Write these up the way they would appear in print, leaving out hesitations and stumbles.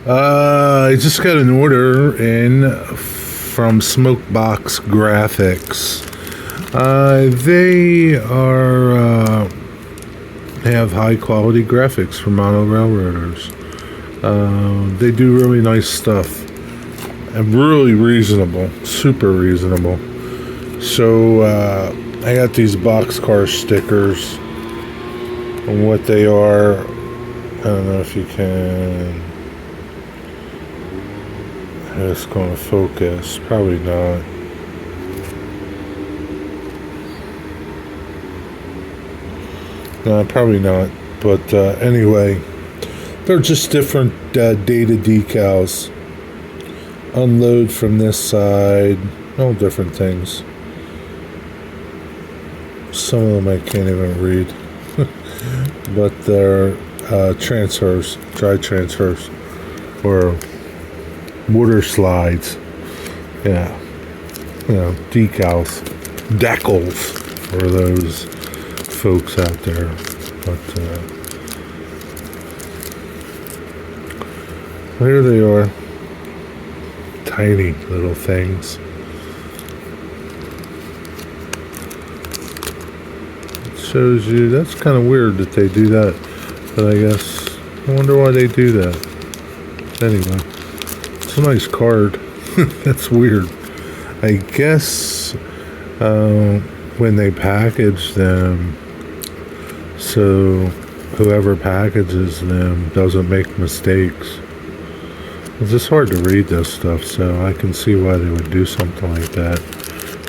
I just got an order in from SmokeBox Graphics. They have high quality graphics for model railroaders. They do really nice stuff and really reasonable, super reasonable. So I got these boxcar stickers, and what they are, I don't know if you can. It's going to focus, probably not. No, probably not. But anyway, they're just different data decals. Unload from this side, all different things. Some of them I can't even read. But they're transfers, dry transfers, or water slides. Yeah. You know, decals. Decals for those folks out there. But there they are. Tiny little things. It shows you, that's kind of weird that they do that. But I guess, I wonder why they do that. Anyway, it's a nice card. That's weird. I guess when they package them, so whoever packages them doesn't make mistakes. It's just hard to read this stuff, so I can see why they would do something like that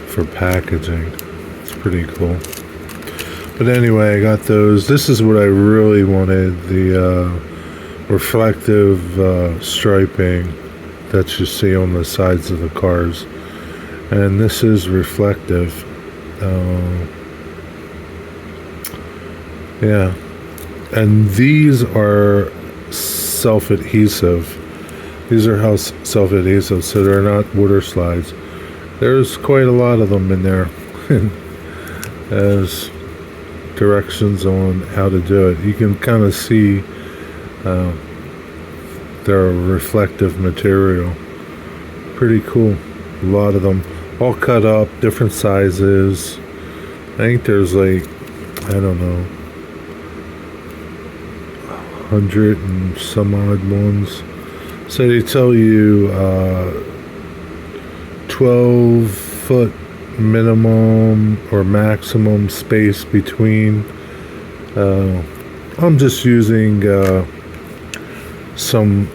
for packaging. It's pretty cool. But anyway, I got those. This is what I really wanted, the reflective striping that you see on the sides of the cars. And this is reflective. Yeah. And these are self-adhesive. These are self-adhesive, so they're not water slides. There's quite a lot of them in there. There's directions on how to do it. You can kind of see they're reflective material. Pretty cool. A lot of them. All cut up, different sizes. I think there's like, I don't know, 100 and some odd ones. So they tell you 12-foot minimum or maximum space between. I'm just using some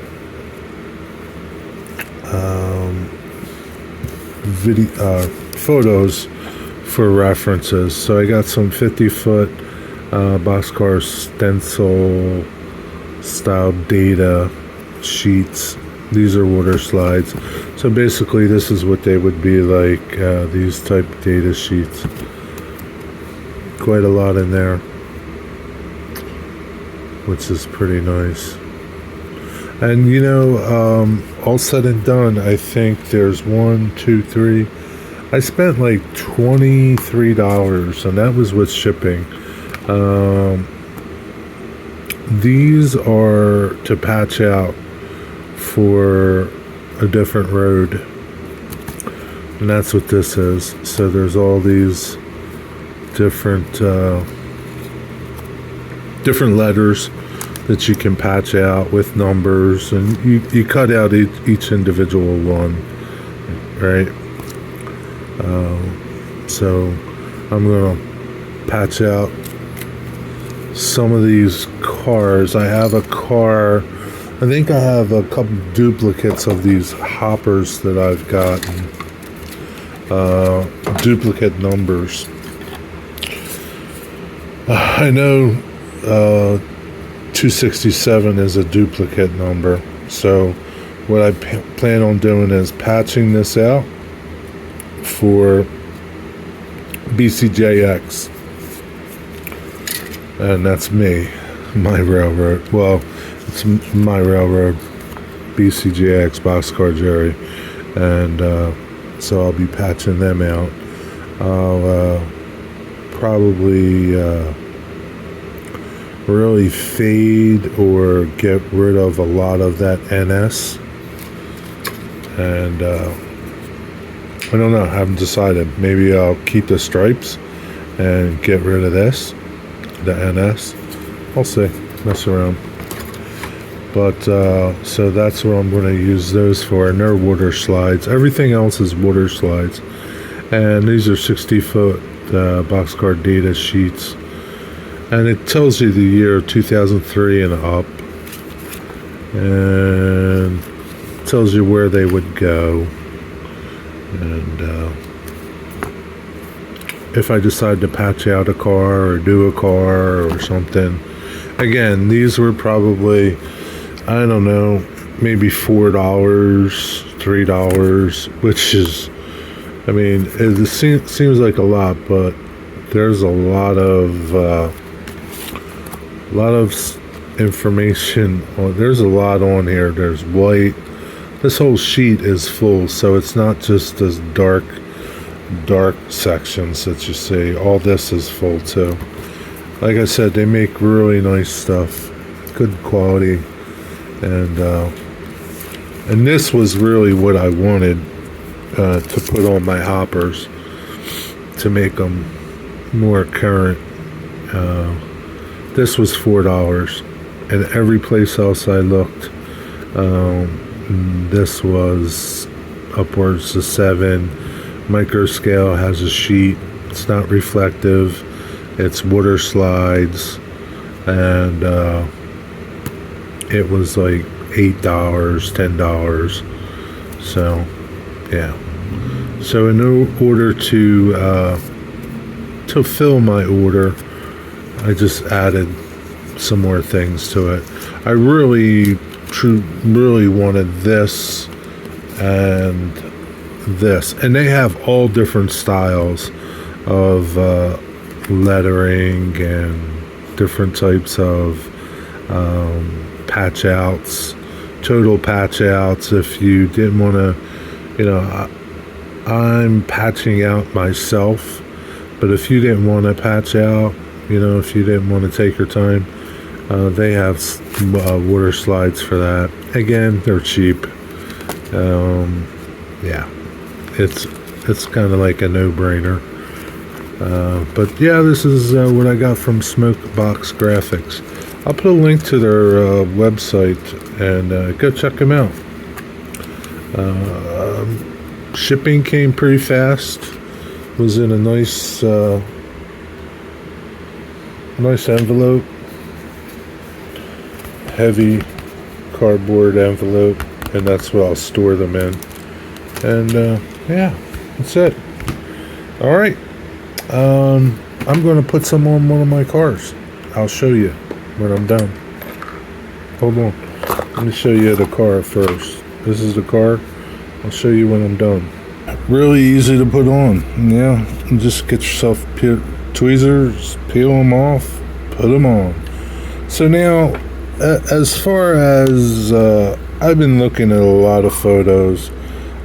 photos for references. So I got some 50-foot boxcar stencil style data sheets. These are water slides. So basically this is what they would be like, these type data sheets. Quite a lot in there, which is pretty nice. And you know, all said and done, I think there's 1, 2, 3. I spent like $23, and that was with shipping. These are to patch out for a different road, and that's what this is. So there's all these different letters that you can patch out with numbers, and you cut out each individual one, right? So I'm gonna patch out some of these cars. I have a car, I think I have a couple duplicates of these hoppers that I've gotten, duplicate numbers. I know 267 is a duplicate number, so what I plan on doing is patching this out for BCJX, and that's me, my railroad. Well, it's my railroad, BCJX, Boxcar Jerry, and so I'll be patching them out. I'll probably really fade or get rid of a lot of that NS. And I don't know, I haven't decided. Maybe I'll keep the stripes and get rid of this, the NS. I'll see, mess around. But so that's what I'm going to use those for, and they're water slides. Everything else is water slides. And these are 60-foot boxcar data sheets. And it tells you the year 2003 and up. And tells you where they would go. And if I decide to patch out a car or do a car or something. Again, these were probably, I don't know, maybe $4, $3, which is, I mean, it seems like a lot, but there's a lot of information on. There's a lot on here. There's white. This whole sheet is full, so it's not just this dark sections that you see. All this is full too. Like I said, they make really nice stuff, good quality, and this was really what I wanted to put on my hoppers to make them more current. This was $4, and every place else I looked, this was upwards to $7. Microscale has a sheet. It's not reflective. It's water slides, and it was like $8, $10. So, yeah. So in order to fill my order, I just added some more things to it. I really wanted this and this, and they have all different styles of lettering and different types of patch outs, total patch outs. If you didn't want to, I'm patching out myself, but if you didn't want to patch out, if you didn't want to take your time, they have water slides for that. Again, they're cheap. Yeah, it's kind of like a no-brainer. But yeah, this is what I got from SmokeBox Graphics. I'll put a link to their website, and go check them out. Shipping came pretty fast. Was in a nice envelope, heavy cardboard envelope, and that's what I'll store them in. And yeah, that's it. All right. I'm going to put some on one of my cars. I'll show you when I'm done. Hold on. Let me show you the car first. This is the car. I'll show you when I'm done. Really easy to put on. Yeah, just get yourself tweezers, peel them off, put them on. So now, as far as I've been looking at a lot of photos,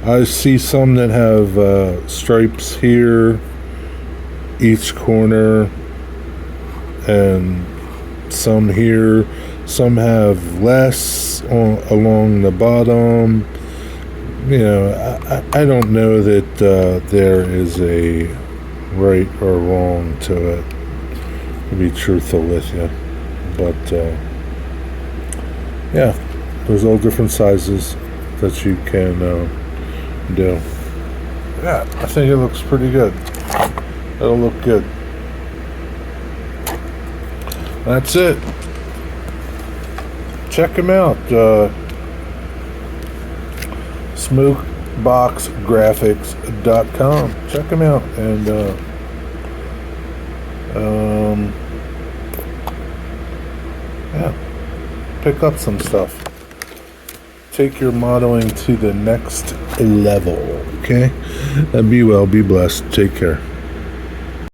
I see some that have stripes here, each corner, and some here. Some have less along the bottom. I don't know that there is a right or wrong to it, to be truthful with you. But yeah, there's all different sizes that you can do. Yeah, I think it looks pretty good. It'll look good. That's it. Check them out. SmokeBoxGraphics.com. Check them out, and yeah, pick up some stuff. Take your modeling to the next level. Okay? Be well, be blessed. Take care.